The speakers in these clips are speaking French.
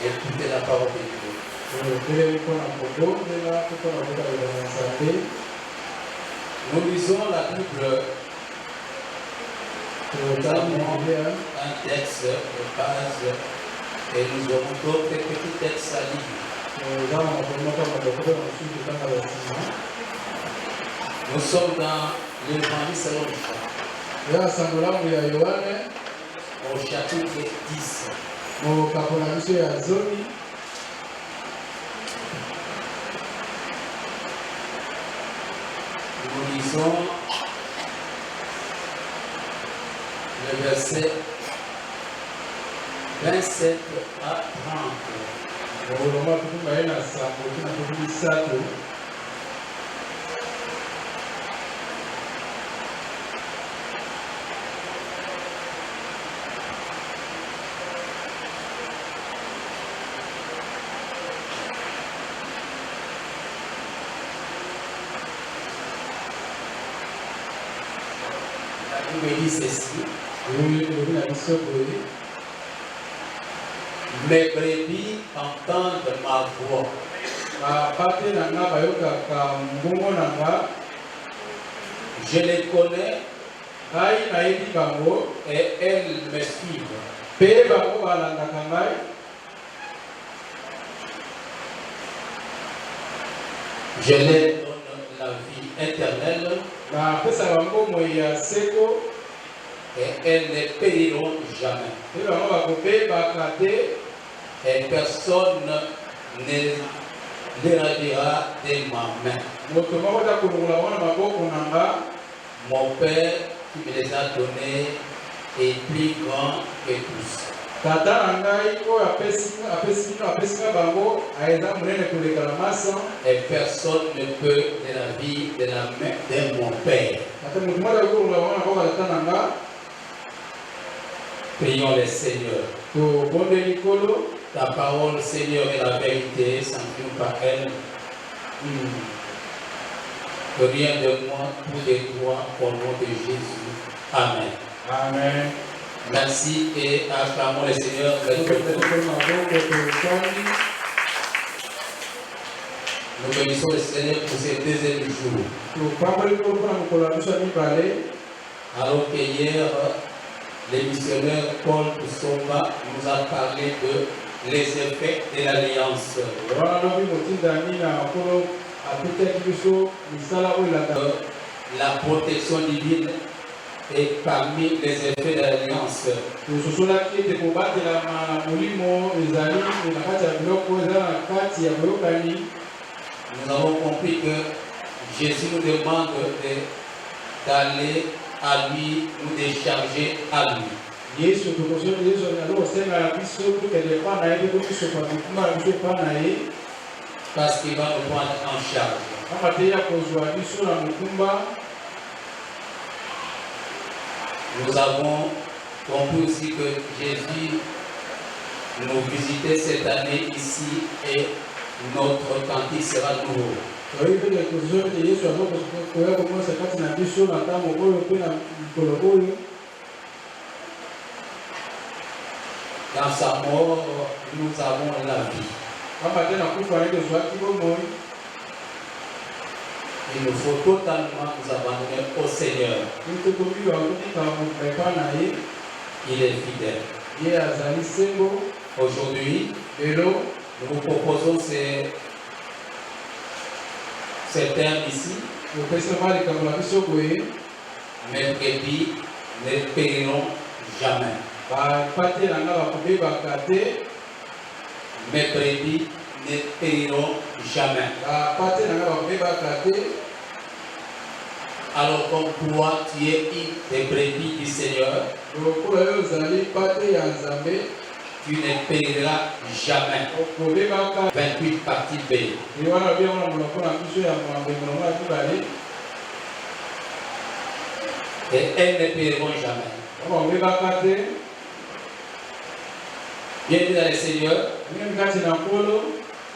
Écoutez la parole de Dieu. Nous lisons la Bible. Nous avons un texte de base et nous aurons d'autres petits textes à lire. Nous sommes dans l'évangile selon Jean, au chapitre 10. Nous lisons le verset 27 à 30. Il me dit ceci. Mes brebis entendent ma voix. Je les connais et elles me suivent. Je leur donne la vie éternelle et elles ne périront jamais. Et personne ne les ravira de ma main. Mon Père qui me les a donnés est plus grand que tous. Et personne ne peut de la vie de la main de mon Père. Prions le Seigneur. Ta parole, Seigneur, est la vérité, sanctifiée par elle. Rien de moi, tout de toi, au nom de Jésus. Amen. Amen. Merci et acclamons le Seigneur. Nous bénissons le Seigneur pour ces deuxième jour. Alors que hier, le missionnaire Paul Kusomba nous a parlé de les effets de l'alliance. La protection divine est parmi les effets de l'alliance. Nous avons compris que Jésus nous demande d'aller à lui, nous décharger à lui. Parce qu'il va nous prendre en charge. Nous avons compris aussi que Jésus nous visitait cette année ici et notre cantique sera nouveau. Dans sa mort, nous avons la vie. Il nous faut totalement nous abandonner au Seigneur. Il est fidèle. Aujourd'hui, nous vous proposons ces termes ici. Mes brebis ne périront jamais. Mes brebis ne périront jamais. Alors comme toi, tu es une des brebis du Seigneur, tu ne périras jamais. 28 partie B. Et elles ne périront jamais. Bien dit dans le Seigneur,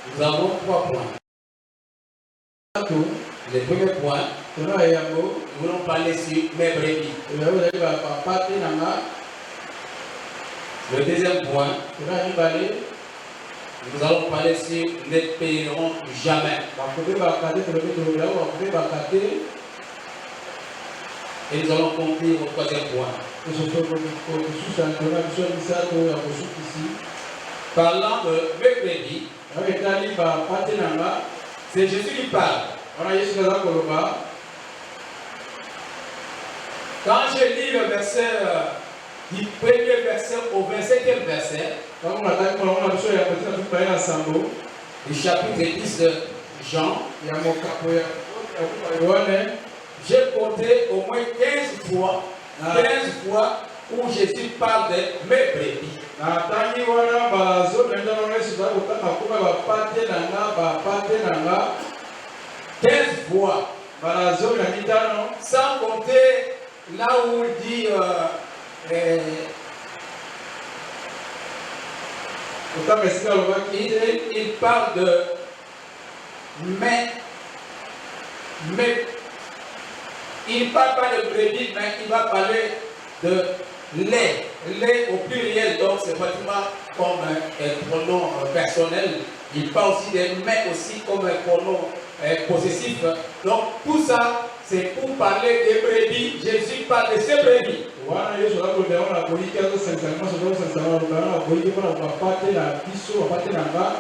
nous avons 3 points. Le premier point, nous voulons parler sur mes brebis. Le deuxième point, Nous allons parler sur ne paieront jamais. Et nous allons conclure au troisième point. Parlant de mercredi, c'est Jésus qui parle. Quand je lis le verset du premier verset au 27e verset, du chapitre 10 de Jean, j'ai compté au moins 15 fois où Jésus parle de mes brebis. 15 fois. Sans compter là où il dit il parle de mais il ne parle pas de brebis, mais il va parler de lait au pluriel, donc c'est pratiquement comme un pronom personnel. Il parle aussi des mais aussi comme un pronom possessif. Donc tout ça c'est pour parler des brebis. Jésus parle de ces brebis.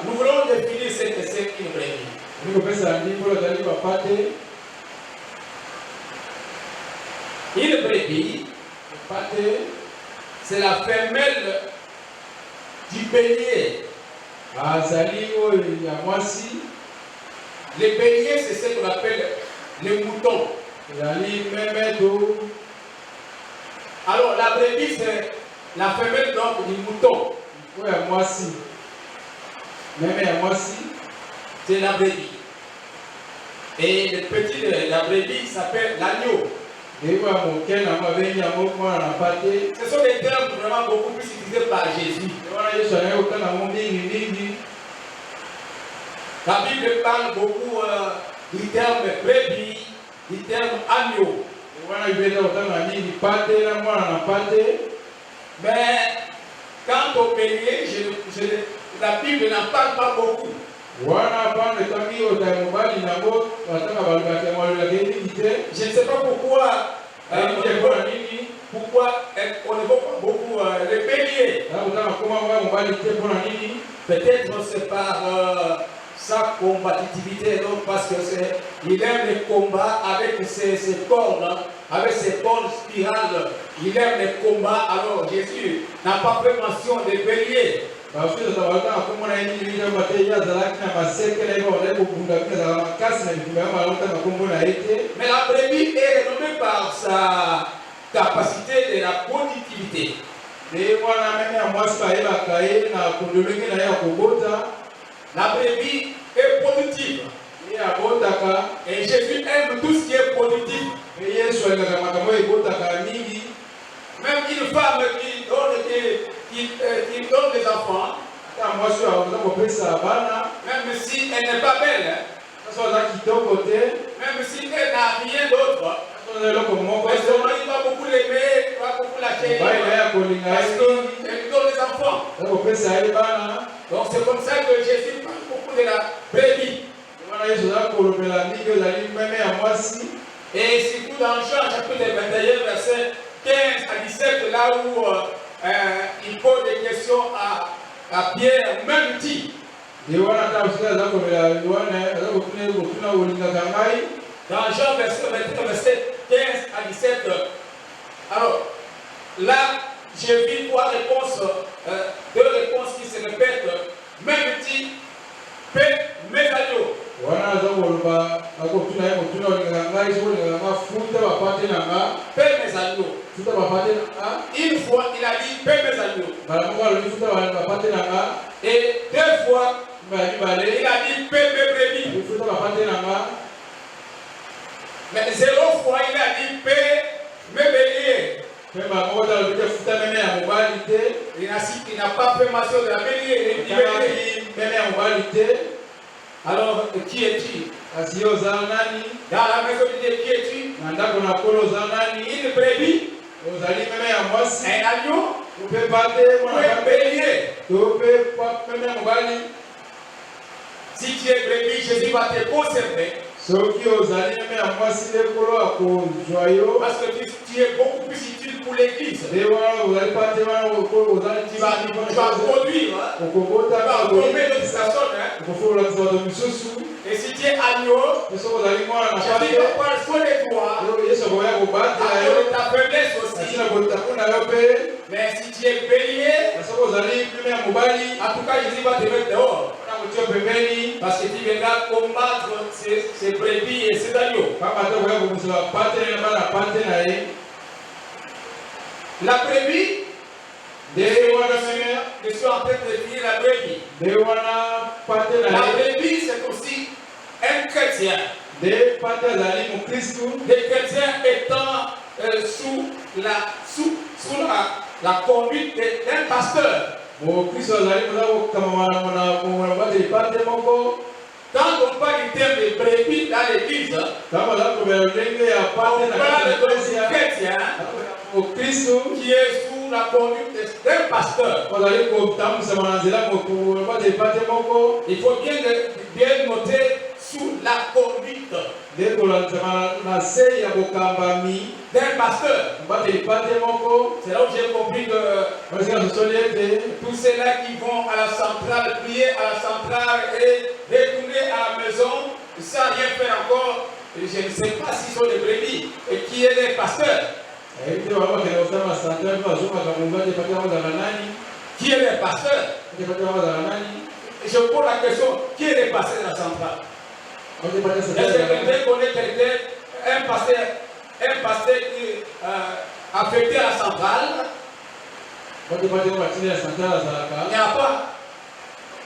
Nous voulons définir ce que c'est une brebis. Une brebis, c'est la femelle du bélier. Les béliers, c'est ce qu'on appelle les moutons. Alors la brebis, c'est la femelle donc du mouton. C'est la brebis. Et le petit de la brebis s'appelle l'agneau. Ce sont des termes vraiment beaucoup plus utilisés par Jésus. La Bible parle beaucoup du terme brebis, du terme agneau. Mais quant au bélier, la Bible n'en parle pas beaucoup. Je ne sais pas pourquoi on n'évoque pas beaucoup le bélier. Peut-être c'est par sa combativité, donc parce que il aime les combats avec ses cornes, avec ses cornes spirales. Il aime les combats. Alors Jésus n'a pas fait mention des béliers. Mais la brebis est renommée par sa capacité de la productivité. La brebis est productive. Et Jésus aime tout ce qui est productif. Même une femme qui donne des enfants, même si elle n'est pas belle, même si elle n'a rien d'autre, il va beaucoup l'aimer, il va beaucoup la chérir, parce qu'elle donne des enfants. Donc c'est comme ça que Jésus parle beaucoup de la brebis. Et surtout dans Jean chapitre 21, verset 15 à 17, là où il pose des questions à Pierre, même dit. Dans Jean verset 15 à 17, alors là, j'ai vu deux réponses qui se répètent. Même dit, paix, mes agneaux. Paix, mes agneaux. Une fois, il a dit paix, mes agneaux. Et deux fois, il a dit paix, mes brebis. Mais 0 fois, il a dit paix, mes béliers. Il n'a pas fait mention de la bélier. Alors, qui es-tu? Dans la maison de Dieu, qui es-tu? Une brebis, un agneau, ou un bélier. Si tu es brebis, Jésus va te conserver. Parce que tu es beaucoup plus utile pour l'église. Tu vas produire. Tu vas former d'autres personnes. Et si tu es agneau, Jésus va prendre soin de toi. Avec ta faiblesse aussi. Mais si tu es bélier, en tout cas, Jésus va te mettre dehors. Parce que tu viendras combattre ces brebis et ces agneaux. La brebis, je suis en train de dire la brebis. La brebis, c'est aussi un chrétien. Les chrétiens étant sous la conduite d'un pasteur. Quand on parle du terme de brebis dans l'église, on parle de chrétien qui est sous la conduite d'un pasteur. Il faut bien noter sous la conduite d'un pasteur. C'est là où j'ai compris que tous ceux-là qui vont à la centrale, prier à la centrale et retourner à la maison sans rien faire encore, je ne sais pas s'ils sont des brebis. Et qui est les pasteurs? Qui est les pasteurs? Je pose la question, qui est les pasteurs de la centrale? Est-ce que quelqu'un connaît quelqu'un, un pasteur qui est affecté à la centrale? Il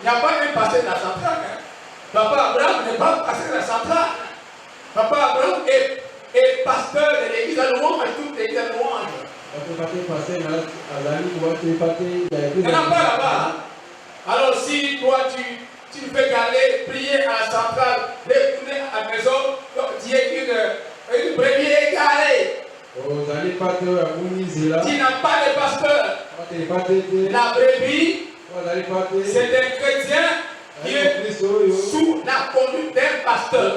n'y a pas un pasteur de la centrale. Hein? Papa Abraham n'est pas pasteur de la centrale. Papa Abraham est pasteur de l'église à louange, toute l'église à louange. Il n'y en a pas là-bas. Alors si toi tu ne peux qu'aller prier à la centrale, retourner à la maison, tu es une brebis égarée. Tu n'as pas de pasteur. La brebis, c'est un chrétien qui est sous la conduite d'un pasteur.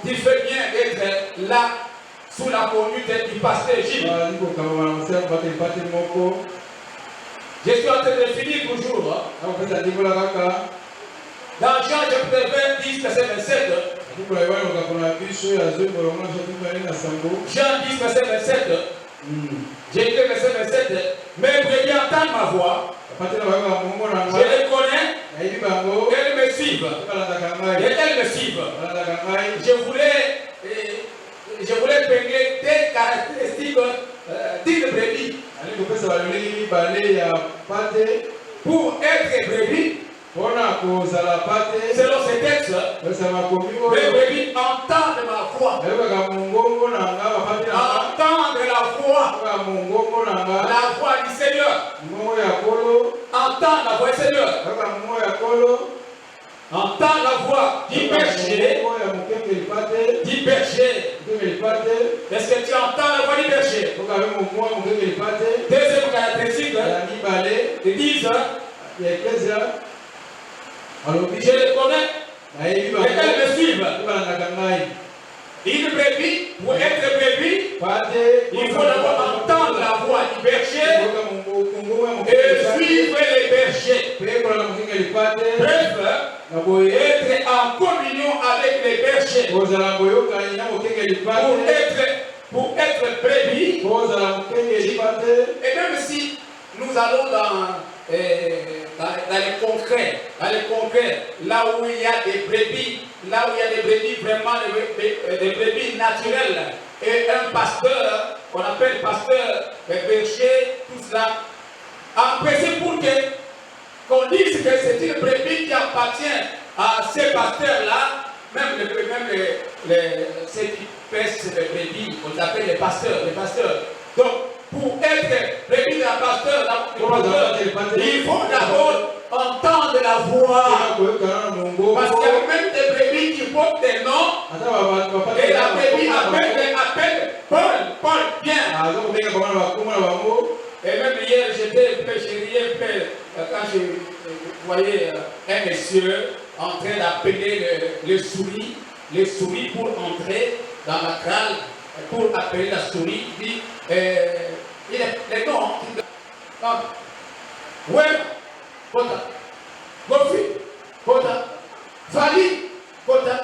Tu fais bien d'être là sous la conduite du pasteur Gilles. Je suis en train de finir toujours. Dans Jean chapitre 20, 10, verset 27. Jean 10, verset 27. J'ai écrit verset 27. Mes brebis entendent ma voix. Je les connais. Elles me suivent. Et elles me suivent. Je voulais peindre des caractéristiques d'une brebis. Pour être brebis, selon ces textes, les brebis entendent ma voix. Entendre la voix du Seigneur. Entendre la voix du Seigneur. Entendre la voix du berger. Est-ce que tu entends la voix du berger? Deuxième caractéristique, ils disent, je les connais, et elles me suivent. Une brebis, pour être brebis, il faut d'abord entendre la voix du berger et suivre les bergers. Bref, être en communion avec les bergers. Pour être brebis. Et même si nous allons dans les concrets, là où il y a des brebis, vraiment des brebis naturelles, et un pasteur, qu'on appelle pasteur, berger, tout cela, en principe pour qu'on dise que c'est une brebis qui appartient à ces pasteurs-là, même ceux qui pèsent les brebis, on les appelle les pasteurs. Donc, pour être brebis d'un pasteur, il faut d'abord entendre la voix. Parce qu'il y a même des brebis qui portent des noms. Et la brebis appelle Paul, bien. Et même hier, j'étais un peu, quand vous voyez un monsieur en train d'appeler les souris pour entrer dans la cale, pour appeler la souris. Il dit, les noms, ouais, Kota, Gofi, Kota, Fali, Kota.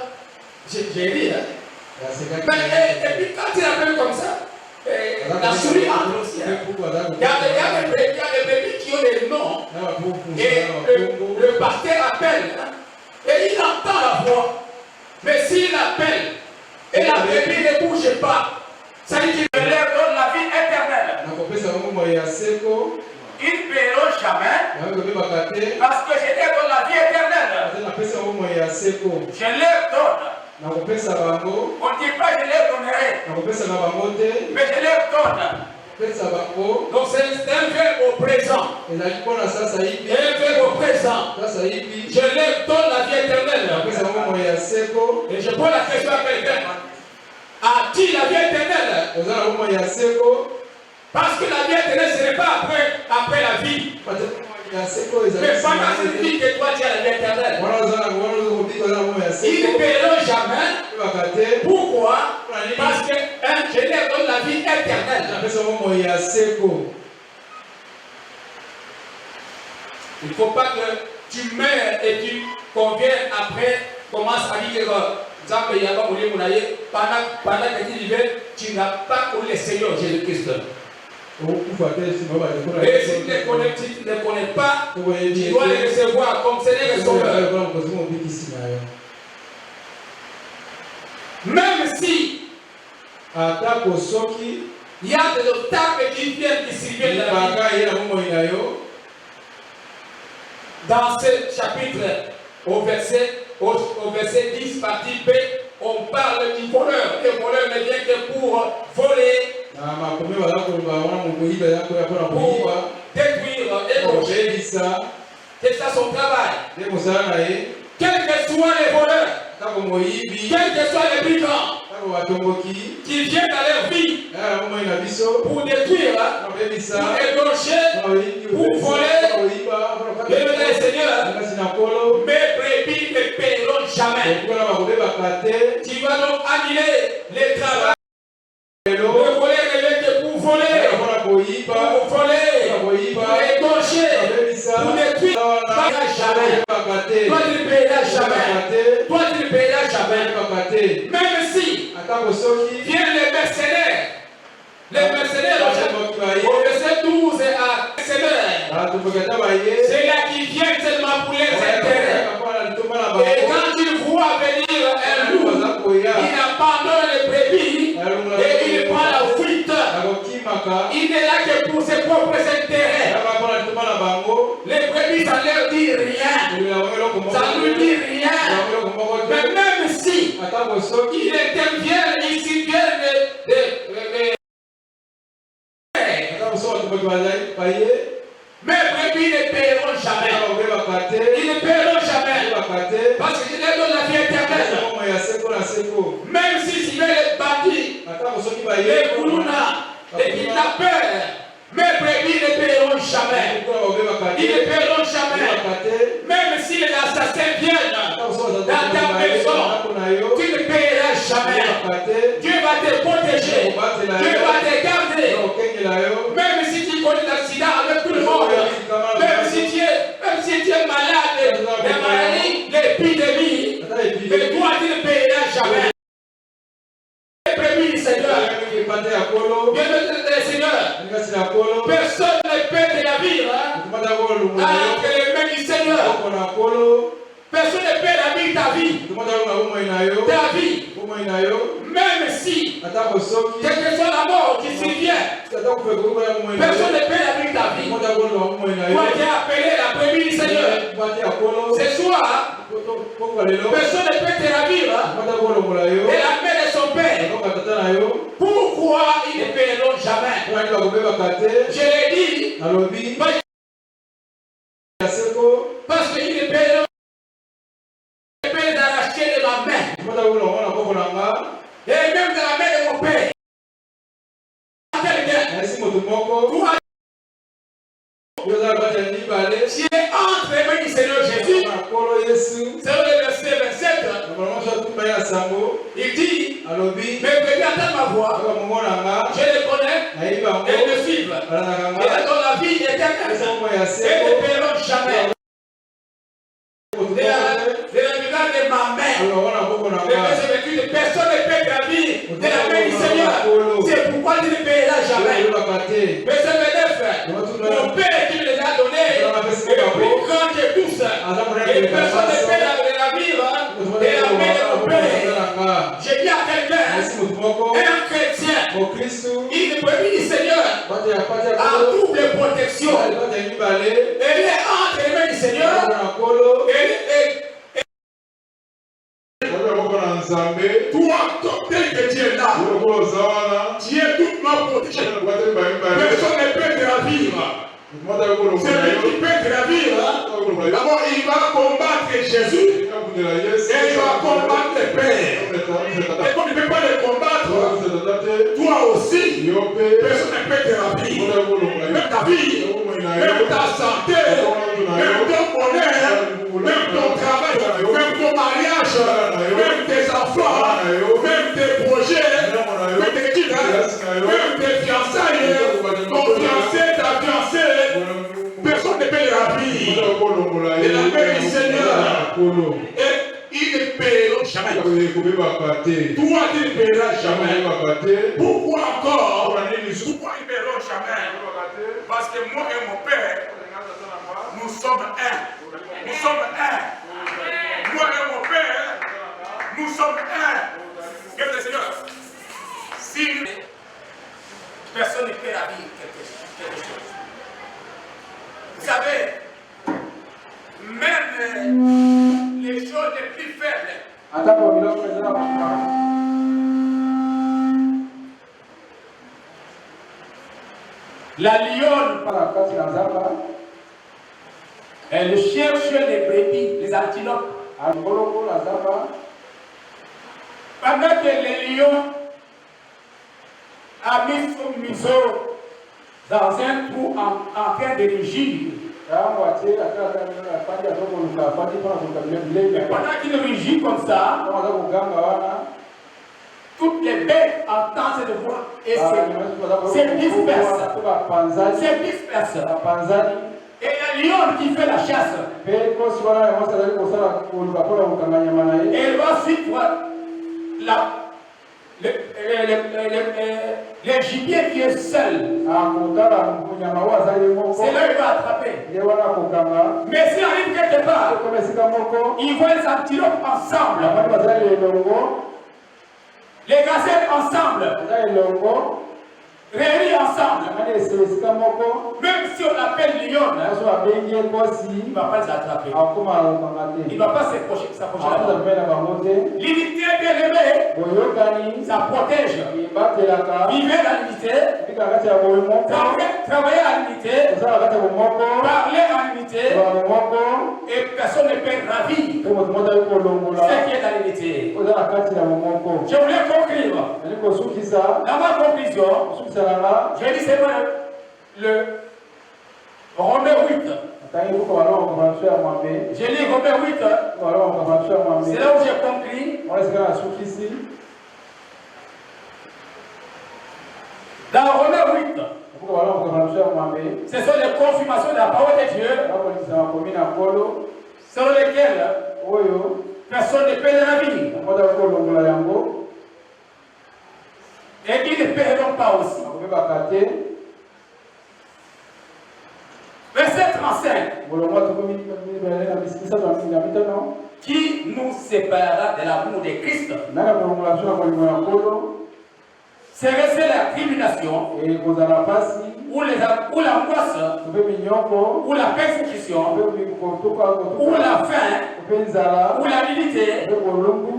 J'ai ri, hein. Mais, et puis quand il appelle comme ça, la souris entre aussi. Hein. Il y a des bébés qui ont des noms. Et le pasteur appelle. Hein, et il entend la voix. Mais s'il appelle et la bébé ne bouge pas, ça dit qu'il leur donne la vie éternelle. Ils ne paieront jamais parce que je leur donne la vie éternelle. Je leur donne. On ne dit pas je leur donnerai, mais je leur donne. Donc c'est un verbe au présent. Un verbe au présent. Je leur donne la vie éternelle. Et je pose la question à quelqu'un. A-t-il la vie éternelle? Parce que la vie éternelle, ce n'est pas après la vie. Mais pendant cette vie que toi tu as la vie éternelle. Ils ne paieront jamais. Pourquoi? Parce que je leur donne la vie éternelle. Il ne faut pas que tu meurs et tu conviens après, commence à dire pendant que tu vivais, tu n'as pas connu le Seigneur Jésus-Christ. Et si tu ne connais pas, tu dois le recevoir comme Seigneur et Sauveur. Même si il y a des obstacles qui viennent, qui surviennent dans ce chapitre, au verset 10, partie B, on parle du voleur. Le voleur ne vient que pour voler, pour détruire et manger. C'est ça son travail. Quels que soient les voleurs, quels que soient les brigands qui viennent dans leur vie pour détruire, pour ébaucher, pour voler, le Seigneur, mes brebis ne paieront jamais. Tu vas donc annuler les travaux. Le voler ne vient que pour voler, pour ébaucher, pour détruire. Jamais. Toi tu ne paieras jamais. Toi tu ne paieras jamais. Même si viennent les mercenaires. Les mercenaires au verset 12 à mercenaires. C'est là qu'ils viennent seulement pour les intérêts. Et quand ils voient venir un loup, il abandonne les brebis et il prend la fuite. Il n'est là que pour ses propres intérêts. Les brebis, ça ne leur dit rien. Ça ne lui dit rien. Mais même si il intervient, il survient mes brebis ne paieront jamais. Ils ne paieront jamais. Parce que je leur donne la vie éternelle. Même si je vais les bâtir, les koulouna, les kidnappeurs, mes brebis ne paieront jamais. Ils ne paieront jamais. Même si les assassins viennent dans ta maison, tu ne paieras jamais. Dieu va te protéger. Dieu va te garder. Même si tu connais l'accident avec tout le monde, même si tu es malade, la maladie, l'épidémie, mais toi tu ne paieras jamais. Seigneur, personne ne peut te la vivre entre les mains du Seigneur. Personne ne peut la vivre ta vie. Ta vie. Même si, quelle que soit la mort qui survient, personne ne peut la vivre ta vie. Toi qui as appelé la brebis du Seigneur. Ce soir, personne ne peut te la vivre. Et la mère de son père. Pourquoi ils ne paieront jamais? Je l'ai dit. Parce qu'ils ne paieront d'arracher de ma main. Et même de la main de mon père. Quelqu'un. Tu es entre les mains le verset 27, il dit, mes bébés entendent ma voix, je les connais, et ils me suivent. Et dans la vie éternelle, et ne paieront jamais. De la regard de ma main, personne ne peut gravir de la main du Seigneur. C'est pourquoi tu ne paieras jamais. Verset 29, mon Père qui me les a donnés est plus grand que tous. Et personne ne peut gravir de la main de mon Père. J'ai dit à quelqu'un, un chrétien, il ne peut plus du Seigneur à double protection. Elle est entre les mains du Seigneur. Toi, tel que tu es là, tu es toute ma protection. Personne ne peut te ravir. Celui qui peut te ravir, d'abord il va combattre Jésus et il va combattre le Père. Et comme il ne peut pas le combattre, toi aussi, personne ne peut te ravir. Même ta vie, même ta santé, même ton bonheur, même ton travail, même ton mariage, même tes enfants, même tes projets, même tes études, même tes fiançailles, ton fiancé, ta fiancée, personne ne peut les ravir. Et la paix du Seigneur, et ils ne paieront jamais. Toi, tu ne paieras jamais. Pourquoi encore? Pourquoi ils ne paieront jamais? Parce que moi et mon Père, nous sommes un. Nous sommes un. Moi et mon Père, nous sommes un. Qu'est-ce que le Seigneur? Si personne ne peut ravir quelque chose. Vous savez, même les choses les plus faibles, la lionne, elle cherche les brebis, les antilopes. Pendant que les lions a mis son museau dans un trou en train de rugir. Pendant qu'il rugit comme ça, toutes les bêtes entendent cette voix et se dispersent. Et la lionne qui fait la chasse, elle va suivre le gibier qui est seul. C'est là qu'il va attraper. Mais s'il arrive quelque part, il voit les antilopes ensemble, les gazelles ensemble, réunis ensemble. Même si on l'appelle lion, il ne va pas les attraper. Il ne va pas s'approcher. L'unité bien aimée, ça protège. Vivez dans l'unité, travailler à l'unité, parler à l'unité, et personne ne peut ravir ce qui est dans l'unité. Je voulais conclure. Dans ma conclusion, j'ai dit c'est le Romains 8. J'ai lu Romains 8. C'est là où j'ai compris. Dans Romains 8, ce sont les confirmations de la parole de Dieu selon lesquelles personne ne peut les ravir. Et ils ne paieront pas aussi. Verset 35. Qui nous séparera de l'amour de Christ? Serait-ce la tribulation, ou l'angoisse, ou la persécution, ou la faim, ou la nudité,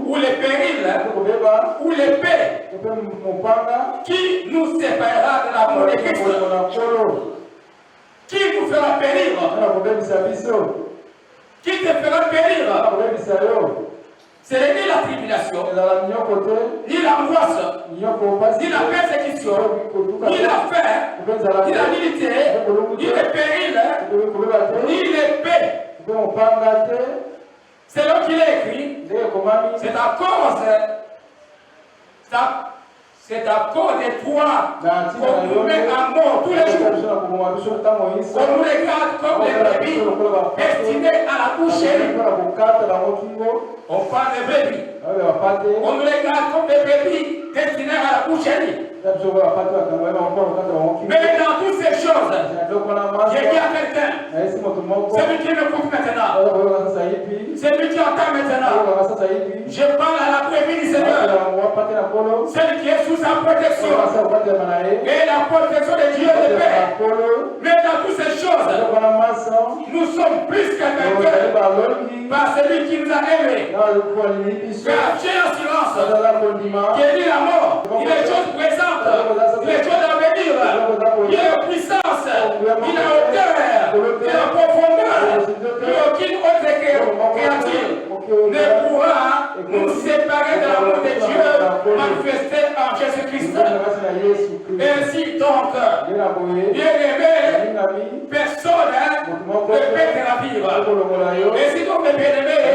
ou les périls, ou l'épée? Qui nous séparera de l'amour de Christ? Qui nous fera périr? Qui te fera périr? Ce n'est ni la tribulation, ni l'angoisse, ni la persécution, ni la faim, ni la nudité, ni le péril, ni l'épée. C'est là qu'il est écrit. C'est à cause de toi qu'on nous met à mort tous les jours. On nous regarde comme des brebis destinés à la boucherie. On parle des brebis. On nous regarde comme des brebis destinés à la boucherie. Mais dans toutes ces choses, j'ai dit à quelqu'un, celui qui m'écoute maintenant, celui qui entend maintenant, je parle à la brebis du Seigneur, celle qui est sous sa protection, et la protection de Dieu de paix. Mais dans toutes ces choses, nous sommes plus qu'un vainqueur par celui qui nous a aimés. Car j'ai en silence, qui est dit la mort, il est chose présente. Il est chose à venir. Il a puissance. Il a hauteur. Il a profondeur. Aucune autre créature ne pourra nous séparer de l'amour de Dieu manifesté en Jésus-Christ. Ainsi donc, bien-aimé, personne ne peut te la vivre. Ainsi donc, mes bien-aimés,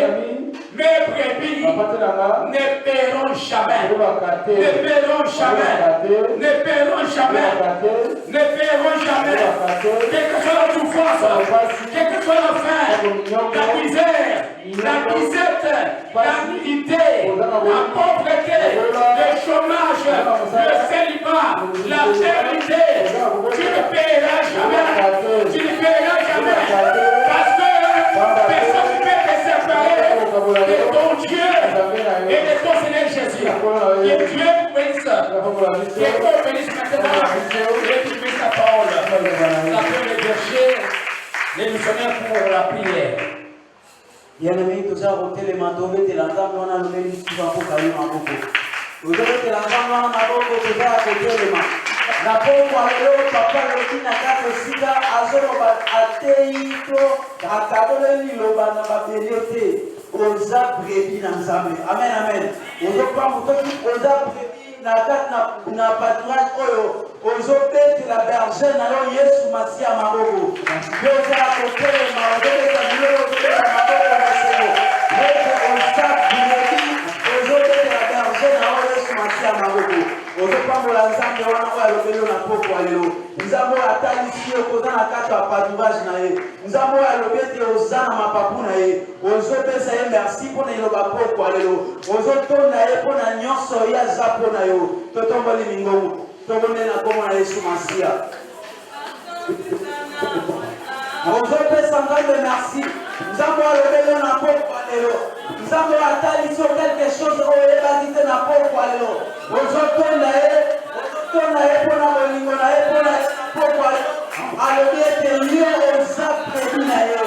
mes brebis ne paieront jamais. Ne paieront jamais. Ne paieront jamais. Ne paieront jamais. Quelle que soit la souffrance, quelle que soit la faim, la misère, la disette, la nudité, la pauvreté, le chômage, le célibat, la stérilité, tu ne paieras jamais. Tu ne paieras jamais. Parce que personne ne peut te séparer de ton Dieu et de ton Seigneur Jésus. Que Dieu bénisse. Que Dieu bénisse maintenant. Et tu bénisses ta parole. Ça peut le berger, les missionnaires pour la prière. Bien-aimé, tout ça, on les manteaux, et l'ensemble, on a le même souvent pour caler ma boucle. Vous avez l'ensemble, on a beaucoup de ça à côté de moi. La pauvre, papa, le qui n'a qu'à se citer à son atteito, à Caroline, le banana, aux abrévis ensemble. Amen, amen. Aux autres, aux abrévis, na pâturage, aux autres, la bergère, na yo Yesu Masia Maroko. Dieu a côté le Maroko, le Maroko, aux autres, la bergère, na yo Yesu Masia Maroko. Ozopambola nzambe wana oyo alobeli na poko lelo nzambe oyo atalisi yo koza na kati ya pâturage na ye nzambe oyo alobi ete oza na mapapu na ye ozopesa ye merci mpo na eloba poko lelo ozotonda ye mpo na nyonso ye aza mpo na yo totomboli mingongo tobonde na kombo na Yesu Masiya ozopesa nzambe merci nzambe oyo alobeli yo na poko lelo nzambe oyo atalisi yo quelque chose oyo oyebaki te na poko lelo ozotonda ye mpona bolingo na ye mpona poko alobi ete ye oza prebi na ye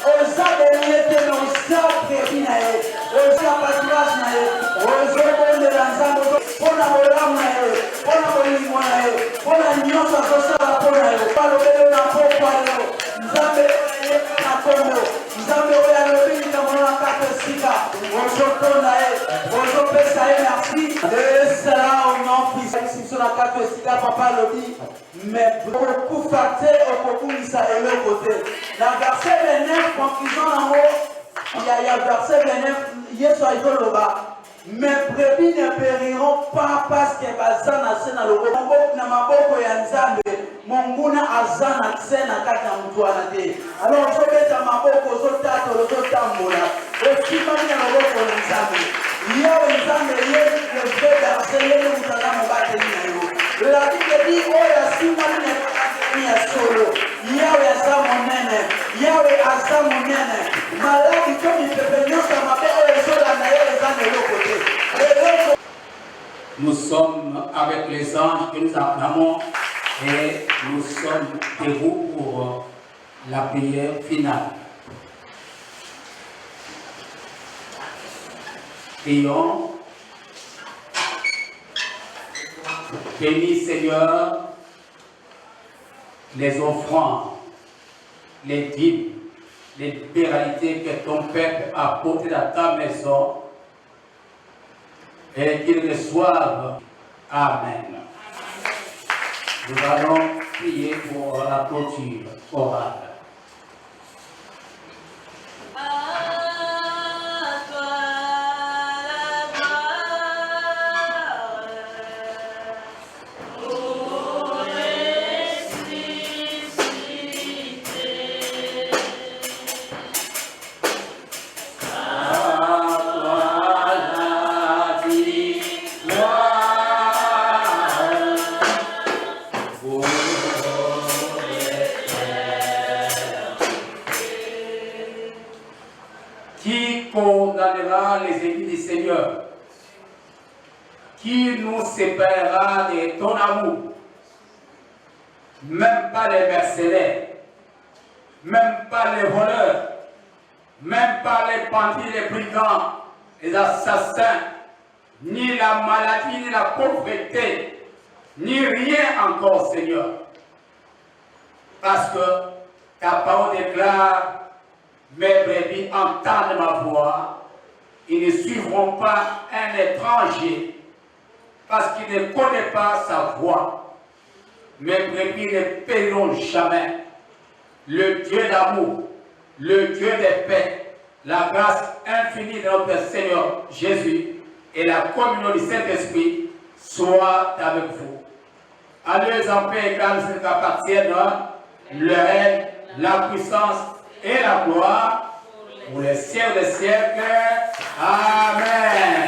oza beli ete na oza prebi na ye oza pâturage na ye ozobondela nzambe mpona bolamu na ye mpona bolingo na ye mpona nyonso azosala mpona ye alobeli na poko lelo nzambe na kombo nzambe oyo alobi likambo na kati esika ozotonda ye ozopesa ye merci ezala onon puissance biso na kati esika papa alobi mais okokufa te okobungisa eloko te na verset 29 conclusion nango ya verset 29 yesu azoloba mes brebis ne périront pas parce que baza na se na loboko na maboko ya nzambe monguna aza na se na kati ya mutu wana te alors ozobeta maboko ozotata ozotambola osimami na loboko na nzambe yawe nzambe ye le berger ye le mutu aza mobateli na yo la bible dit oyo asimami na ya solo yawe aza monene yawe aza monene maladi to mipepe nyonso ya mabe oyo ezolanda ye eza na eloko te. Nous sommes avec les anges que nous acclamons et nous sommes debout pour la prière finale. Prions. Bénis Seigneur les offrandes, les dîmes, les libéralités que ton peuple a portées dans ta maison et qu'ils reçoivent. Amen. Nous allons prier pour la clôture orale. Qui condamnera les ennemis du Seigneur? Qui nous séparera de ton amour? Même pas les mercenaires, même pas les voleurs, même pas les bandits, les brigands, les assassins, ni la maladie, ni la pauvreté, ni rien encore, Seigneur. Parce que ta parole déclare, mes brebis entendent ma voix, ils ne suivront pas un étranger, parce qu'ils ne connaissent pas sa voix. Mes brebis ne paieront jamais. Le Dieu d'amour, le Dieu de paix, la grâce infinie de notre Seigneur Jésus et la communion du Saint-Esprit soient avec vous. Allez en paix, car nous appartiennent le règne, la puissance et la gloire pour les siècles des siècles. Amen.